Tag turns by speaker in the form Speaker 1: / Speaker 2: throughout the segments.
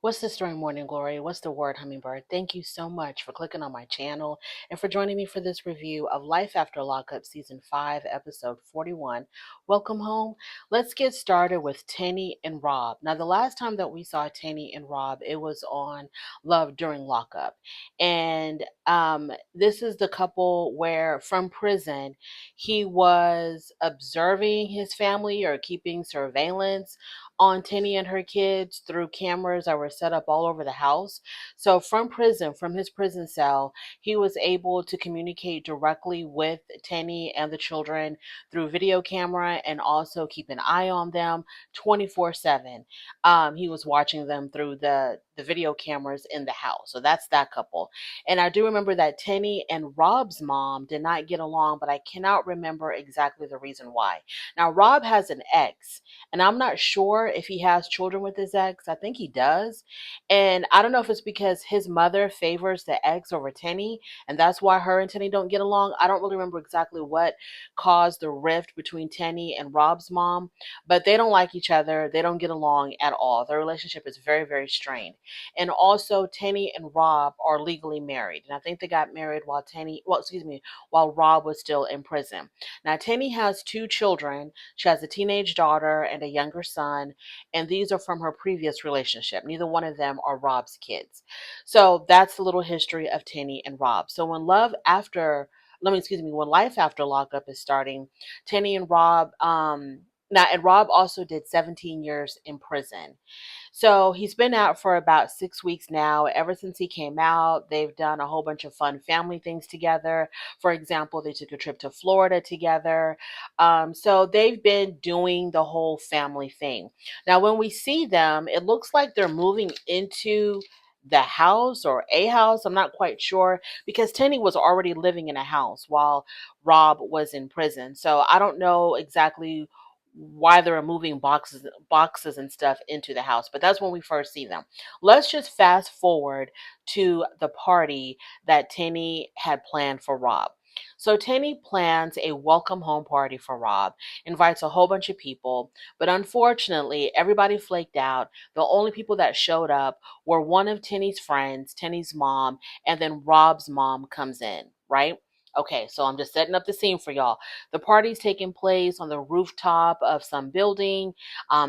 Speaker 1: What's the story, Morning Glory? What's the word, Hummingbird? Thank you so much for clicking on my channel and for joining me for this review of Life After Lockup Season 5, Episode 41. Welcome home. Let's get started with Tenny and Rob. Now, the last time that we saw Tenny and Rob, it was on Love During Lockup. And this is the couple where from prison, he was observing his family or keeping surveillance on Tenny and her kids through cameras that were set up all over the house. So from prison, from his prison cell, he was able to communicate directly with Tenny and the children through video camera and also keep an eye on them 24/7. He was watching them through the video cameras in the house. So that's that couple. And I do remember that Tenny and Rob's mom did not get along, but I cannot remember exactly the reason why. Now, Rob has an ex, and I'm not sure if he has children with his ex. I think he does. And I don't know if it's because his mother favors the ex over Tenny, and that's why her and Tenny don't get along. I don't really remember exactly what caused the rift between Tenny and Rob's mom, but they don't like each other. They don't get along at all. Their relationship is very, very strained. And also, Tenny and Rob are legally married. And I think they got married while Rob was still in prison. Now, Tenny has two children. She has a teenage daughter and a younger son, and these are from her previous relationship. Neither one of them are Rob's kids. So that's the little history of Tenny and Rob. So when Life After Lockup is starting, Tenny and Rob, and Rob also did 17 years in prison. So he's been out for about 6 weeks now. Ever since he came out, they've done a whole bunch of fun family things together. For example, they took a trip to Florida together. So they've been doing the whole family thing. Now, when we see them, it looks like they're moving into the house or a house. I'm not quite sure because Tenny was already living in a house while Rob was in prison. So I don't know exactly why they're moving boxes and stuff into the house, but that's when we first see them. Let's just fast forward to the party that Tenny had planned for Rob. So Tenny plans a welcome home party for Rob, invites a whole bunch of people, but unfortunately everybody flaked out. The only people that showed up were one of Tenny's friends, Tenny's mom, and then Rob's mom comes in, right? Okay, so I'm just setting up the scene for y'all. The party's taking place on the rooftop of some building.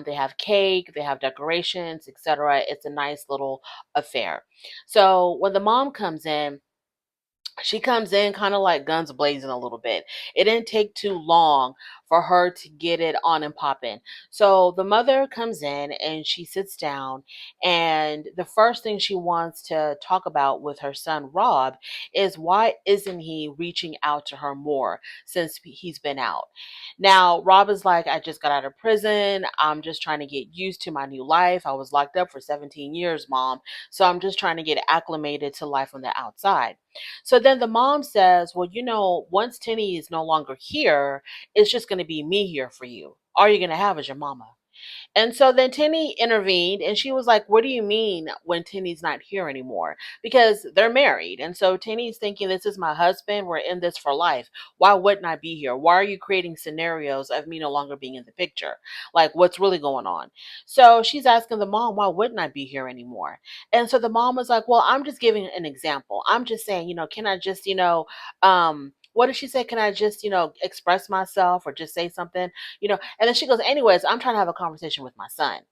Speaker 1: They have cake, they have decorations, etc. It's a nice little affair. So when the mom comes in, she comes in kind of like guns blazing a little bit. It didn't take too long for her to get it on and popping. So the mother comes in and she sits down, and the first thing she wants to talk about with her son Rob is why isn't he reaching out to her more since he's been out. Now Rob is like, I just got out of prison. I'm just trying to get used to my new life. I was locked up for 17 years, mom. So I'm just trying to get acclimated to life on the outside. So then the mom says, well, once Tenny is no longer here, it's just going to be me here for you. All you're going to have is your mama. And so then Tenny intervened and she was like, what do you mean when Tenny's not here anymore? Because they're married. And so Tenny's thinking, this is my husband. We're in this for life. Why wouldn't I be here? Why are you creating scenarios of me no longer being in the picture? Like, what's really going on? So she's asking the mom, why wouldn't I be here anymore? And so the mom was like, well, I'm just giving an example. I'm just saying, can I just, what did she say? Can I just, express myself or just say something? And then she goes, anyways, I'm trying to have a conversation with my son.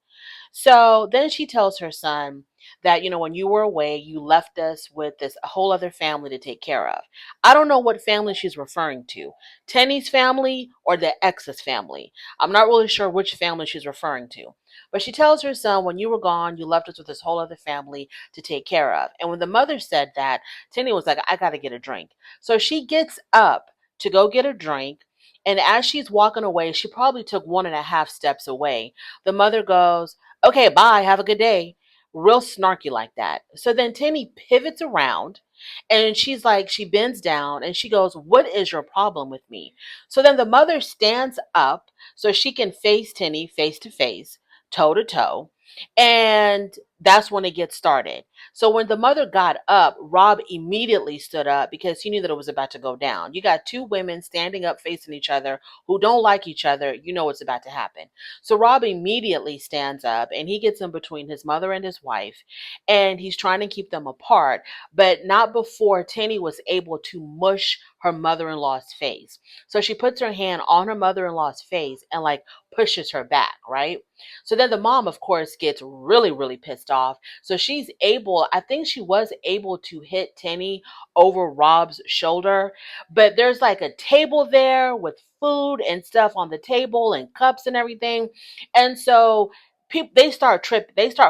Speaker 1: So then she tells her son that, when you were away, you left us with this whole other family to take care of. I don't know what family she's referring to, Tenny's family or the ex's family. I'm not really sure which family she's referring to. But she tells her son, when you were gone, you left us with this whole other family to take care of. And when the mother said that, Tenny was like, I got to get a drink. So she gets up to go get a drink. And as she's walking away, she probably took 1.5 steps away. The mother goes, okay, bye, have a good day. Real snarky like that. So then Tenny pivots around and she's like, she bends down and she goes, what is your problem with me? So then the mother stands up so she can face Tenny face to face, toe to toe. And that's when it gets started. So when the mother got up, Rob immediately stood up because he knew that it was about to go down. You got two women standing up facing each other who don't like each other. You know what's about to happen. So Rob immediately stands up and he gets in between his mother and his wife, and he's trying to keep them apart, but not before Tenny was able to mush her mother-in-law's face. So she puts her hand on her mother-in-law's face and like pushes her back, right? So then the mom, of course, gets really, really pissed off. So she's able, I think she was able to hit Tenny over Rob's shoulder, but there's like a table there with food and stuff on the table and cups and everything. And so people, they start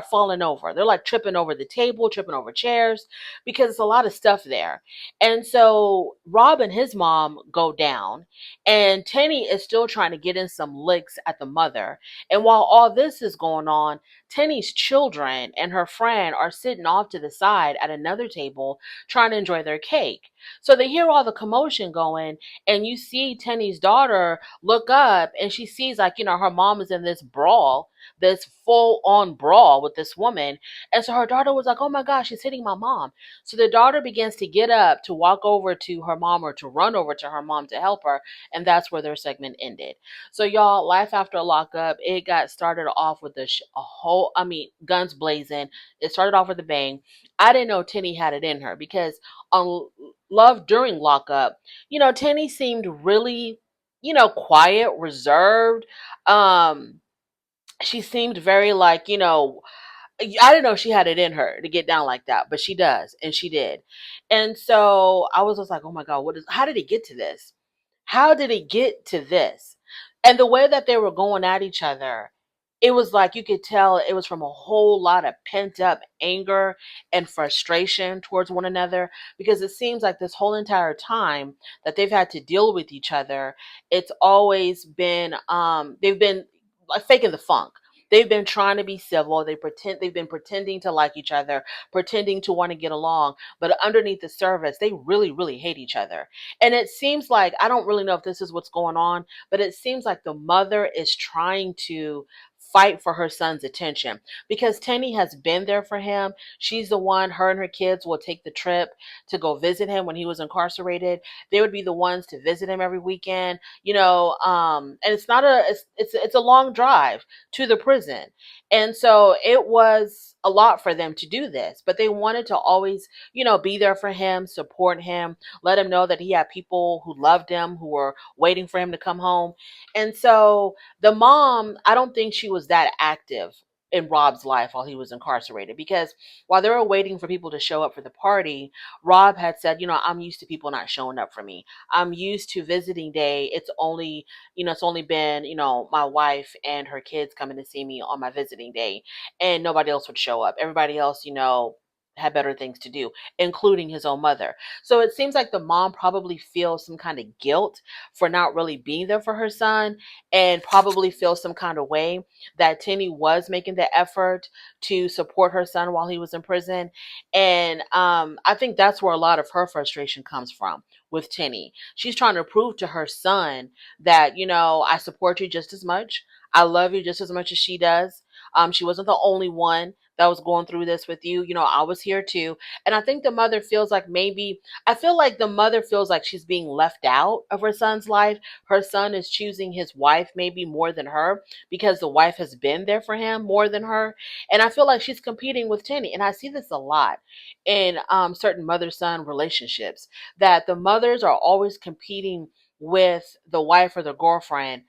Speaker 1: falling over. They're like tripping over the table, tripping over chairs because it's a lot of stuff there. And so Rob and his mom go down, and Tenny is still trying to get in some licks at the mother. And while all this is going on, Tenny's children and her friend are sitting off to the side at another table trying to enjoy their cake. So they hear all the commotion going, and you see Tenny's daughter look up and she sees, like, her mom is in this brawl, this full on brawl with this woman. And so her daughter was like, oh my gosh, she's hitting my mom. So the daughter begins to get up to walk over to her mom, or to run over to her mom to help her. And that's where their segment ended. So y'all, Life After Lockup, it got started off with a whole, I mean, guns blazing. It started off with a bang. I didn't know Tenny had it in her because on Love During Lockup, Tenny seemed really, quiet, reserved. Um, she seemed very like, I didn't know she had it in her to get down like that, but she does, and she did. And so I was just like, oh my God, how did it get to this? How did it get to this? And the way that they were going at each other, it was like you could tell it was from a whole lot of pent up anger and frustration towards one another, because it seems like this whole entire time that they've had to deal with each other, it's always been they've been like faking the funk. They've been trying to be civil. They've been pretending to like each other, pretending to want to get along, but underneath the surface, they really, really hate each other. And it seems like, I don't really know if this is what's going on, but it seems like the mother is trying to fight for her son's attention because Tenny has been there for him. She's the one, her and her kids will take the trip to go visit him when he was incarcerated. They would be the ones to visit him every weekend, and it's not it's a long drive to the prison. And so it was a lot for them to do this, but they wanted to always, be there for him, support him, let him know that he had people who loved him, who were waiting for him to come home. And so the mom, I don't think she was that active in Rob's life while he was incarcerated, because while they were waiting for people to show up for the party, Rob had said, I'm used to people not showing up for me. I'm used to visiting day. It's only been, my wife and her kids coming to see me on my visiting day, and nobody else would show up. Everybody else, had better things to do, including his own mother. So it seems like the mom probably feels some kind of guilt for not really being there for her son, and probably feels some kind of way that Tenny was making the effort to support her son while he was in prison. And I think that's where a lot of her frustration comes from with Tenny. She's trying to prove to her son that, I support you just as much. I love you just as much as she does. She wasn't the only one that was going through this with you. I was here too. And I think the mother feels like I feel like the mother feels like she's being left out of her son's life. Her son is choosing his wife maybe more than her because the wife has been there for him more than her. And I feel like she's competing with Tenny. And I see this a lot in certain mother-son relationships, that the mothers are always competing with the wife or the girlfriend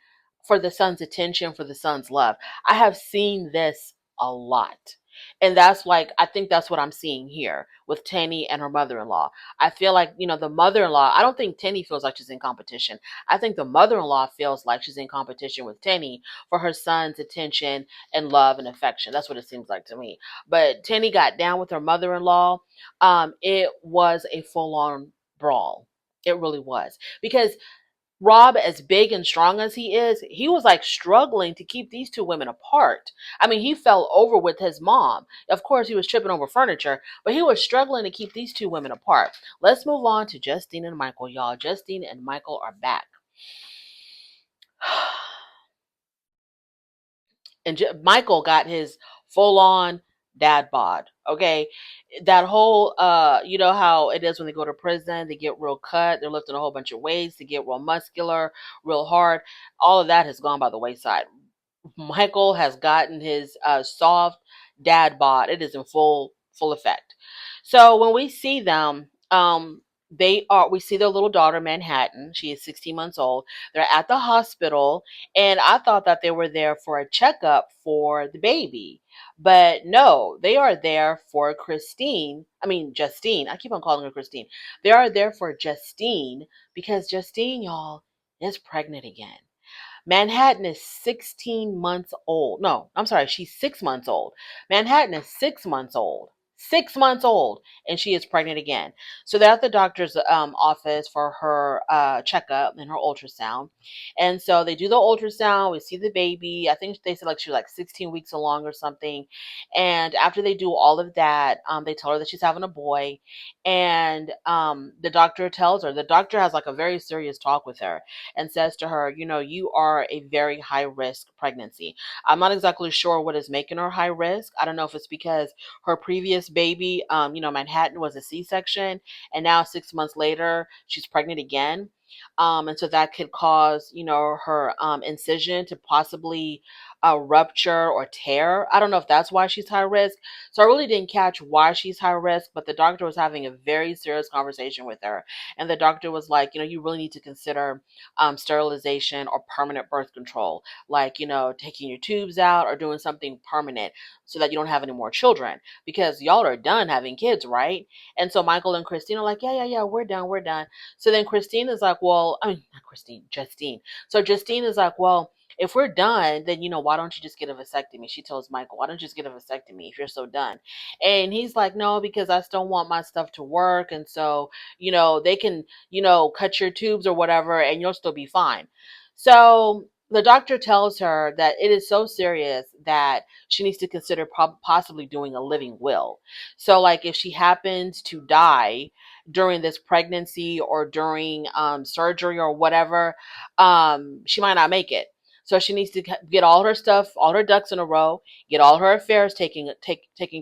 Speaker 1: for the son's attention, for the son's love. I have seen this a lot. And that's like, I think that's what I'm seeing here with Tenny and her mother-in-law. I feel like, the mother-in-law, I don't think Tenny feels like she's in competition. I think the mother-in-law feels like she's in competition with Tenny for her son's attention and love and affection. That's what it seems like to me. But Tenny got down with her mother-in-law. It was a full-on brawl. It really was. Because Rob, as big and strong as he is, he was like struggling to keep these two women apart. I mean, he fell over with his mom. Of course, he was tripping over furniture, but he was struggling to keep these two women apart. Let's move on to Justine and Michael, y'all. Justine and Michael are back. And Michael got his full on dad bod. Okay. That whole you know how it is when they go to prison, they get real cut, they're lifting a whole bunch of weights, they get real muscular, real hard. All of that has gone by the wayside. Michael has gotten his soft dad bod. It is in full effect. So when we see them, we see their little daughter Manhattan. She is 16 months old. They're at the hospital, and I thought that they were there for a checkup for the baby, but no, they are there for Christine. I mean Justine. I keep on calling her Christine. They are there for Justine because Justine, y'all, is pregnant again. Manhattan is 16 months old. No, I'm sorry, she's 6 months old. Manhattan is 6 months old. 6 months old, and she is pregnant again. So they're at the doctor's office for her checkup and her ultrasound. And so they do the ultrasound. We see the baby. I think they said like she was like 16 weeks along or something. And after they do all of that, they tell her that she's having a boy. And the doctor tells her, the doctor has like a very serious talk with her and says to her, you know, you are a very high risk pregnancy. I'm not exactly sure what is making her high risk. I don't know if it's because her previous baby, Manhattan was a C-section, and now 6 months later, she's pregnant again. And so that could cause, her incision to possibly rupture or tear. I don't know if that's why she's high risk. So I really didn't catch why she's high risk, but the doctor was having a very serious conversation with her. And the doctor was like, you really need to consider sterilization or permanent birth control, like, taking your tubes out or doing something permanent so that you don't have any more children because y'all are done having kids, right? And so Michael and Christine are like, yeah, we're done. So then Christine is like, well, I mean, not Christine, Justine. So Justine is like, well, if we're done, then, why don't you just get a vasectomy? She tells Michael, why don't you just get a vasectomy if you're so done? And he's like, no, because I still want my stuff to work. And so, they can, cut your tubes or whatever, and you'll still be fine. So the doctor tells her that it is so serious that she needs to consider possibly doing a living will. So, like, if she happens to die during this pregnancy or during surgery or whatever, she might not make it. So she needs to get all her stuff, all her ducks in a row, get all her affairs taken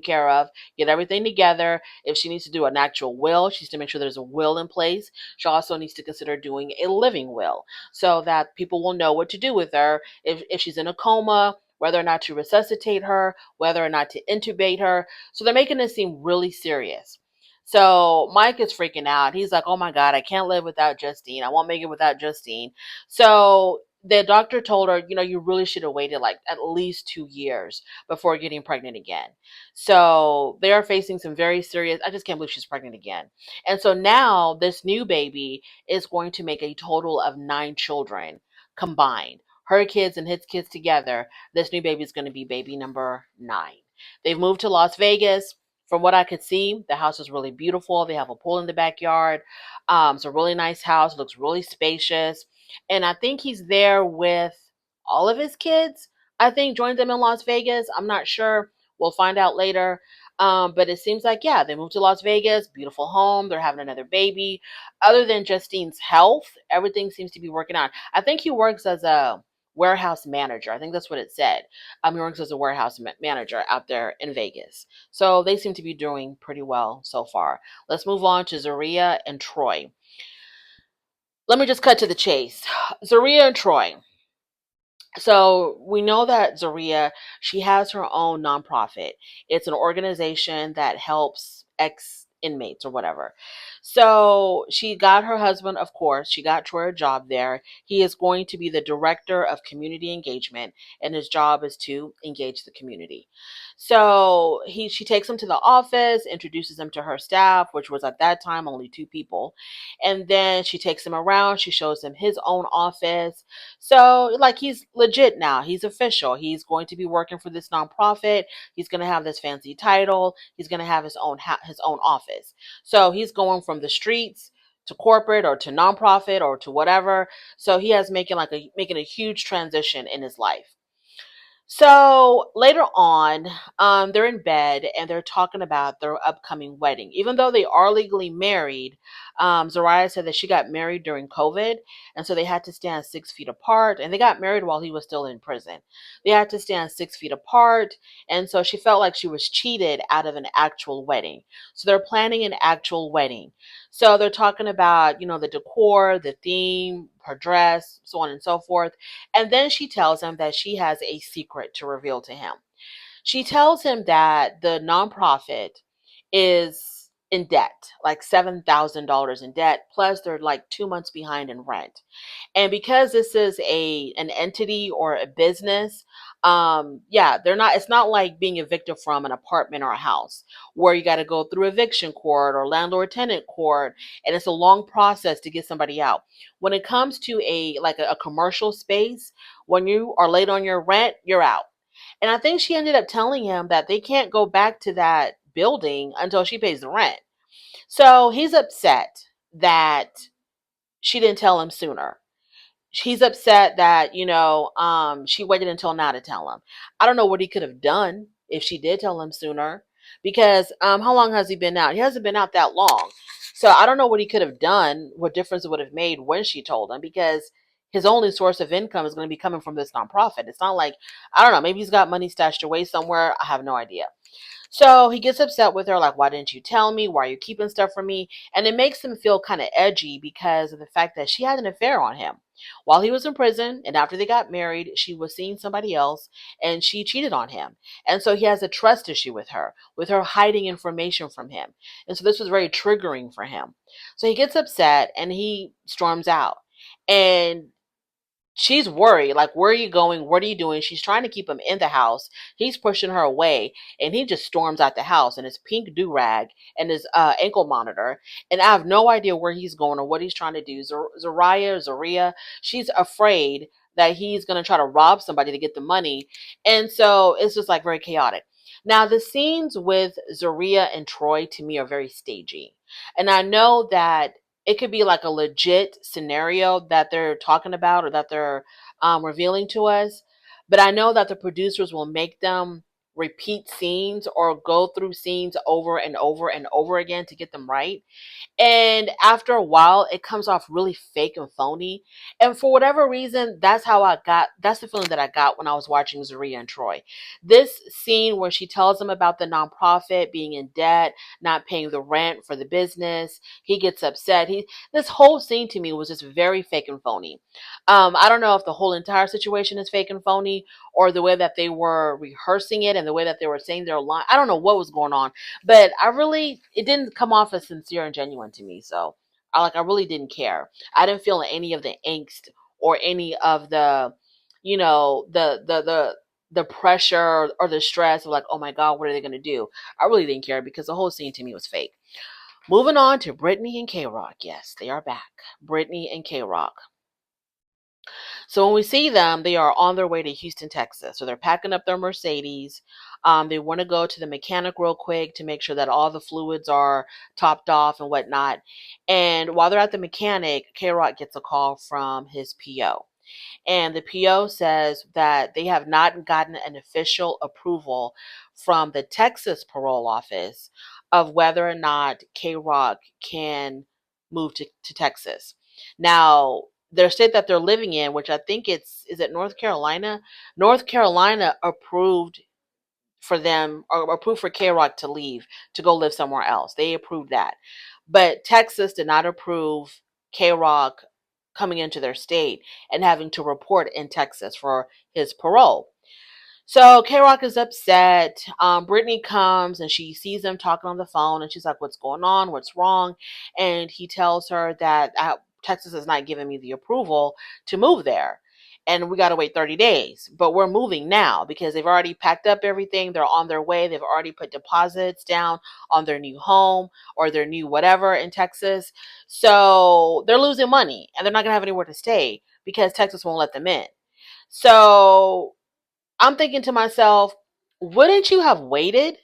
Speaker 1: care of, get everything together. If she needs to do an actual will, she needs to make sure there's a will in place. She also needs to consider doing a living will so that people will know what to do with her if she's in a coma, whether or not to resuscitate her, whether or not to intubate her. So they're making this seem really serious. So Mike is freaking out. He's like, oh my God, I can't live without Justine. I won't make it without Justine. So the doctor told her, you really should have waited like at least 2 years before getting pregnant again. So they are facing some very serious, I just can't believe she's pregnant again. And so now this new baby is going to make a total of 9 children combined. Her kids and his kids together. This new baby is going to be baby number 9. They've moved to Las Vegas. From what I could see, the house is really beautiful. They have a pool in the backyard. It's a really nice house. It looks really spacious. And I think he's there with all of his kids. I think joined them in Las Vegas. I'm not sure. We'll find out later. But it seems like, yeah, they moved to Las Vegas, beautiful home. They're having another baby. Other than Justine's health, everything seems to be working out. I think he works as a warehouse manager. I think that's what it said. He works as a warehouse manager out there in Vegas. So they seem to be doing pretty well so far. Let's move on to Zaria and Troy. Let me just cut to the chase. Zaria and Troy. So we know that Zaria, she has her own nonprofit. It's an organization that helps ex inmates or whatever. So she got her husband, of course, she got Troy a job there. He is going to be the director of community engagement, and his job is to engage the community. So she takes him to the office, introduces him to her staff, which was at that time only 2 people. And then she takes him around, she shows him his own office. So, like, he's legit now. He's official. He's going to be working for this nonprofit. He's going to have this fancy title. He's going to have his own office. So he's going from the streets to corporate or to nonprofit or to whatever. So he has making a huge transition in his life. So later on, they're in bed and they're talking about their upcoming wedding. Even though they are legally married, Zaria said that she got married during COVID, and so they had to stand 6 feet apart. And they got married while he was still in prison. They had to stand 6 feet apart, and so she felt like she was cheated out of an actual wedding. So they're planning an actual wedding. So they're talking about, the decor, the theme, her dress, so on and so forth. And then she tells him that she has a secret to reveal to him. She tells him that the nonprofit is in debt, like $7,000 in debt, plus they're like 2 months behind in rent. And because this is an entity or a business, yeah, they're not, it's not like being evicted from an apartment or a house where you got to go through eviction court or landlord tenant court, and it's a long process to get somebody out. When it comes to a commercial space, when you are late on your rent, you're out. And I think she ended up telling him that they can't go back to that building until she pays the rent. So he's upset that she didn't tell him sooner. He's upset that, she waited until now to tell him. I don't know what he could have done if she did tell him sooner, because how long has he been out? He hasn't been out that long. So I don't know what he could have done, what difference it would have made when she told him, because his only source of income is going to be coming from this nonprofit. It's not like, I don't know, maybe he's got money stashed away somewhere. I have no idea. So he gets upset with her, like, why didn't you tell me? Why are you keeping stuff from me? And it makes him feel kind of edgy because of the fact that she had an affair on him. While he was in prison and after they got married, she was seeing somebody else and she cheated on him. And so he has a trust issue with her hiding information from him. And so this was very triggering for him. So he gets upset and he storms out. And she's worried, like, where are you going, what are you doing? She's trying to keep him in the house. He's pushing her away, and he just storms out the house in his pink do-rag and his ankle monitor, and I have no idea where he's going or what he's trying to do. Zaria, she's afraid that he's going to try to rob somebody to get the money, and so it's just like very chaotic. Now the scenes with Zaria and Troy to me are very stagey, and I know that it could be like a legit scenario that they're talking about or that they're revealing to us. But I know that the producers will make them repeat scenes or go through scenes over and over and over again to get them right. And after a while, it comes off really fake and phony. And for whatever reason, that's the feeling that I got when I was watching Zaria and Troy. This scene where she tells him about the nonprofit being in debt, not paying the rent for the business, he gets upset. This whole scene to me was just very fake and phony. I don't know if the whole entire situation is fake and phony or the way that they were rehearsing it and the way that they were saying their line. I don't know what was going on, but it didn't come off as sincere and genuine to me. So I really didn't care. I didn't feel any of the angst or any of the, the pressure or the stress of like, oh my God, what are they going to do? I really didn't care because the whole scene to me was fake. Moving on to Britney and Krock. Yes, they are back. Britney and Krock. So when we see them, they are on their way to Houston, Texas. So they're packing up their Mercedes. They want to go to the mechanic real quick to make sure that all the fluids are topped off and whatnot. And while they're at the mechanic, K-Rock gets a call from his PO. And the PO says that they have not gotten an official approval from the Texas parole office of whether or not K-Rock can move to Texas. Now, their state that they're living in, which I think is it North Carolina? North Carolina approved for them or approved for K-Rock to leave to go live somewhere else. They approved that. But Texas did not approve K-Rock coming into their state and having to report in Texas for his parole. So K-Rock is upset. Brittany comes and she sees them talking on the phone and she's like, what's going on? What's wrong? And he tells her that Texas has not given me the approval to move there. And we got to wait 30 days. But we're moving now because they've already packed up everything. They're on their way. They've already put deposits down on their new home or their new whatever in Texas. So they're losing money and they're not going to have anywhere to stay because Texas won't let them in. So I'm thinking to myself, wouldn't you have waited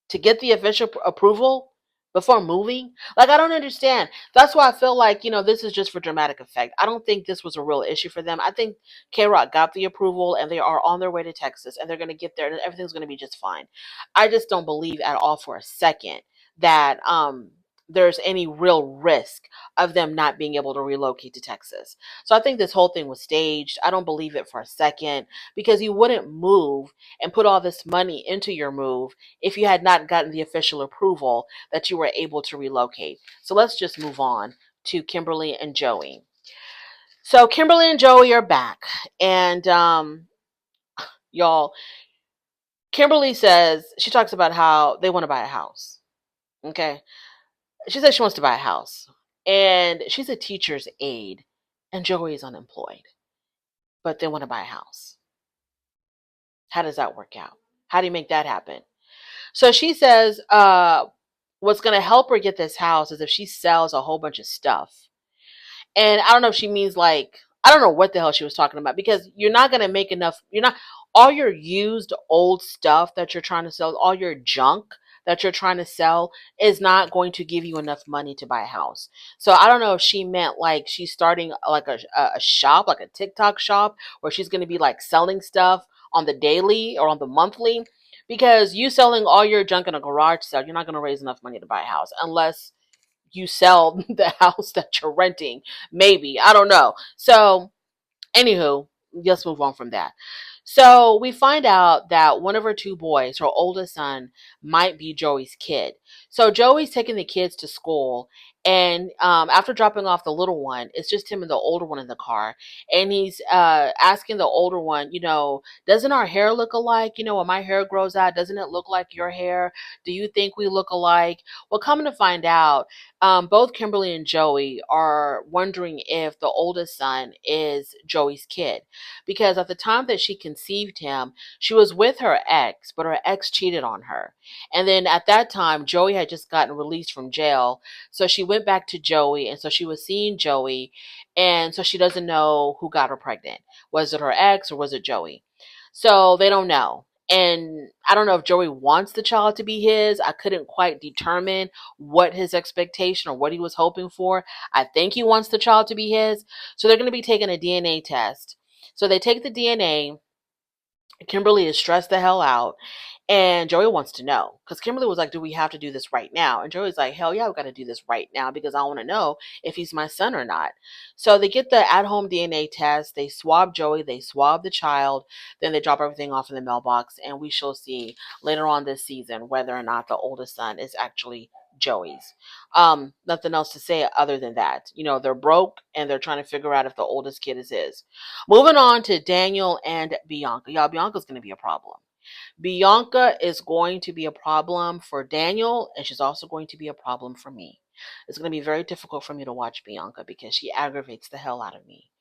Speaker 1: to get the official approval before moving? Like, I don't understand. That's why I feel like, this is just for dramatic effect. I don't think this was a real issue for them. I think K Rock got the approval and they are on their way to Texas and they're going to get there and everything's going to be just fine. I just don't believe at all for a second that there's any real risk of them not being able to relocate to Texas. So I think this whole thing was staged. I don't believe it for a second, because you wouldn't move and put all this money into your move if you had not gotten the official approval that you were able to relocate. So let's just move on to Kimberly and Joey. So Kimberly and Joey are back, and y'all, Kimberly says she talks about how they want to buy a house. Okay, she says she wants to buy a house, and she's a teacher's aide, and Joey is unemployed, but they want to buy a house. How does that work out? How do you make that happen? So she says, what's going to help her get this house is if she sells a whole bunch of stuff. And I don't know if she means like, I don't know what the hell she was talking about, because you're not going to make enough. You're not, all your used old stuff that you're trying to sell, all your junk that you're trying to sell is not going to give you enough money to buy a house. So I don't know if she meant like she's starting like a shop, like a TikTok shop, where she's going to be like selling stuff on the daily or on the monthly. Because you selling all your junk in a garage sale, you're not going to raise enough money to buy a house unless you sell the house that you're renting. Maybe. I don't know. So, anywho, let's move on from that. So we find out that one of her two boys, her oldest son, might be Joey's kid. So Joey's taking the kids to school, and after dropping off the little one, it's just him and the older one in the car. And he's asking the older one, doesn't our hair look alike? When my hair grows out, doesn't it look like your hair? Do you think we look alike? Well, coming to find out, both Kimberly and Joey are wondering if the oldest son is Joey's kid, because at the time that she conceived him, she was with her ex, but her ex cheated on her. And then at that time, Joey had just gotten released from jail. So she went back to Joey. And so she was seeing Joey. And so she doesn't know who got her pregnant. Was it her ex or was it Joey? So they don't know. And I don't know if Joey wants the child to be his. I couldn't quite determine what his expectation or what he was hoping for. I think he wants the child to be his. So they're going to be taking a DNA test. So they take the DNA. Kimberly is stressed the hell out. And Joey wants to know, because Kimberly was like, do we have to do this right now? And Joey's like, hell yeah, we got to do this right now, because I want to know if he's my son or not. So they get the at-home DNA test. They swab Joey. They swab the child. Then they drop everything off in the mailbox. And we shall see later on this season whether or not the oldest son is actually Joey's. Nothing else to say other than that. They're broke and they're trying to figure out if the oldest kid is his. Moving on to Daniel and Bianca. Y'all, Bianca's going to be a problem. Bianca is going to be a problem for Daniel, and she's also going to be a problem for me. It's going to be very difficult for me to watch Bianca because she aggravates the hell out of me.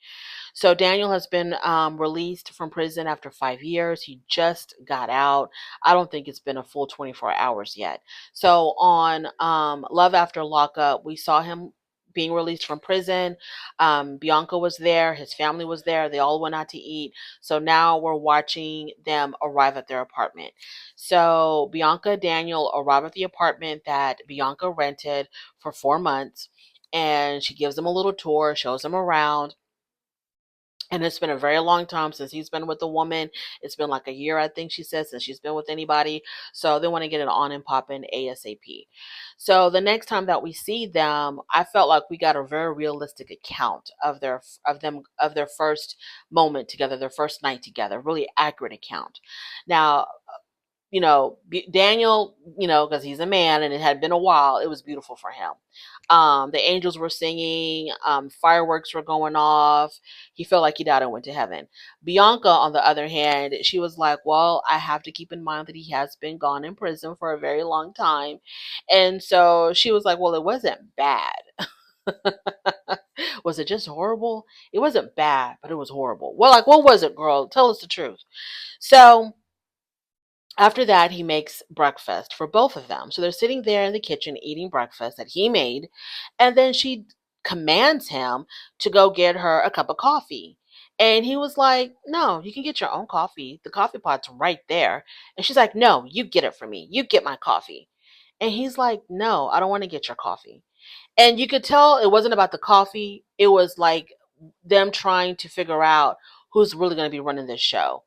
Speaker 1: So Daniel has been released from prison after 5 years. He just got out. I don't think it's been a full 24 hours yet. So on Love After Lockup, we saw him being released from prison. Bianca was there. His family was there. They all went out to eat. So now we're watching them arrive at their apartment. So Bianca and Daniel arrive at the apartment that Bianca rented for 4 months. And she gives them a little tour, shows them around. And it's been a very long time since he's been with a woman. It's been like a year, I think she says, since she's been with anybody. So they want to get it on and popping ASAP. So the next time that we see them, I felt like we got a very realistic account of their first moment together, their first night together, really accurate account. Now, Daniel, because he's a man and it had been a while, it was beautiful for him. The angels were singing, fireworks were going off. He felt like he died and went to heaven. Bianca, on the other hand, she was like, well, I have to keep in mind that he has been gone in prison for a very long time. And so she was like, well, it wasn't bad. Was it just horrible? It wasn't bad, but it was horrible. Well, like, what was it, girl? Tell us the truth. So after that, he makes breakfast for both of them. So they're sitting there in the kitchen eating breakfast that he made. And then she commands him to go get her a cup of coffee. And he was like, no, you can get your own coffee. The coffee pot's right there. And she's like, no, you get it for me. You get my coffee. And he's like, no, I don't want to get your coffee. And you could tell it wasn't about the coffee. It was like them trying to figure out who's really going to be running this show.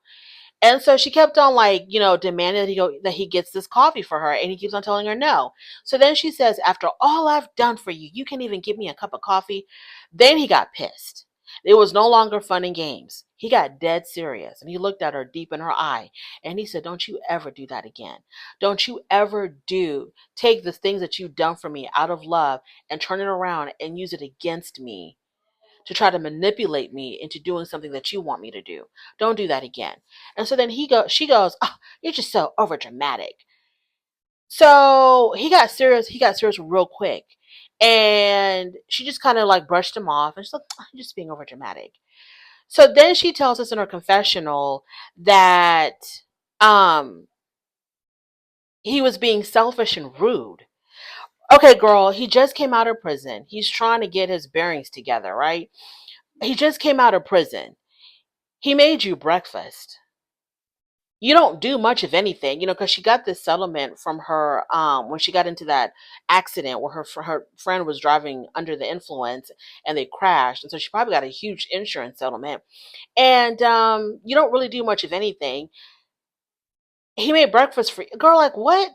Speaker 1: And so she kept on like, demanding that he gets this coffee for her, and he keeps on telling her no. So then she says, after all I've done for you, you can't even give me a cup of coffee. Then he got pissed. It was no longer fun and games. He got dead serious, and he looked at her deep in her eye, and he said, don't you ever do that again. Don't you ever take the things that you've done for me out of love and turn it around and use it against me to try to manipulate me into doing something that you want me to do. Don't do that again. And so then she goes, oh, you're just so over dramatic. So he got serious. He got serious real quick. And she just kind of like brushed him off. And she's like, oh, you're just being over dramatic. So then she tells us in her confessional that um he was being selfish and rude. Okay, girl, he just came out of prison. He's trying to get his bearings together, right? He just came out of prison. He made you breakfast. You don't do much of anything, because she got this settlement from her when she got into that accident where her friend was driving under the influence and they crashed, and so she probably got a huge insurance settlement. And you don't really do much of anything. He made breakfast for you, girl. Like what?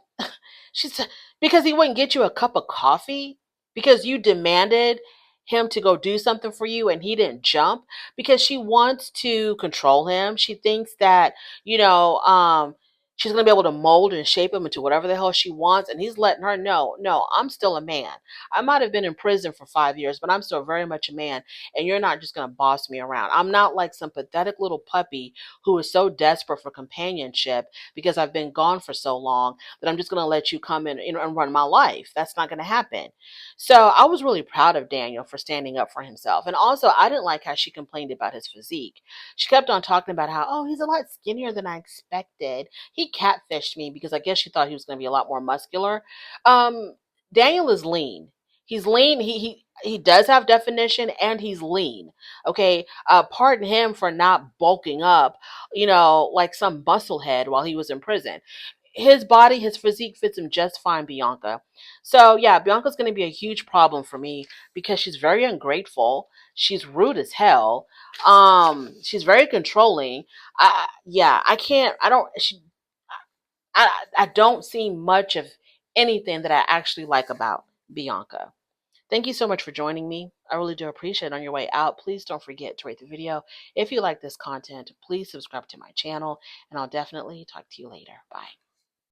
Speaker 1: She said, because he wouldn't get you a cup of coffee because you demanded him to go do something for you and he didn't jump because she wants to control him. She thinks that, she's going to be able to mold and shape him into whatever the hell she wants. And he's letting her know, no, I'm still a man. I might have been in prison for 5 years, but I'm still very much a man. And you're not just going to boss me around. I'm not like some pathetic little puppy who is so desperate for companionship because I've been gone for so long that I'm just going to let you come in and run my life. That's not going to happen. So I was really proud of Daniel for standing up for himself. And also, I didn't like how she complained about his physique. She kept on talking about how, oh, he's a lot skinnier than I expected. He catfished me because I guess she thought he was going to be a lot more muscular. Daniel is lean. He's lean. He does have definition and he's lean. Okay. Pardon him for not bulking up, like some musclehead while he was in prison. His body, his physique fits him just fine, Bianca. So yeah, Bianca's going to be a huge problem for me because she's very ungrateful. She's rude as hell. She's very controlling. I can't. I don't. I don't see much of anything that I actually like about Bianca. Thank you so much for joining me. I really do appreciate it. On your way out, please don't forget to rate the video. If you like this content, please subscribe to my channel, and I'll definitely talk to you later. Bye.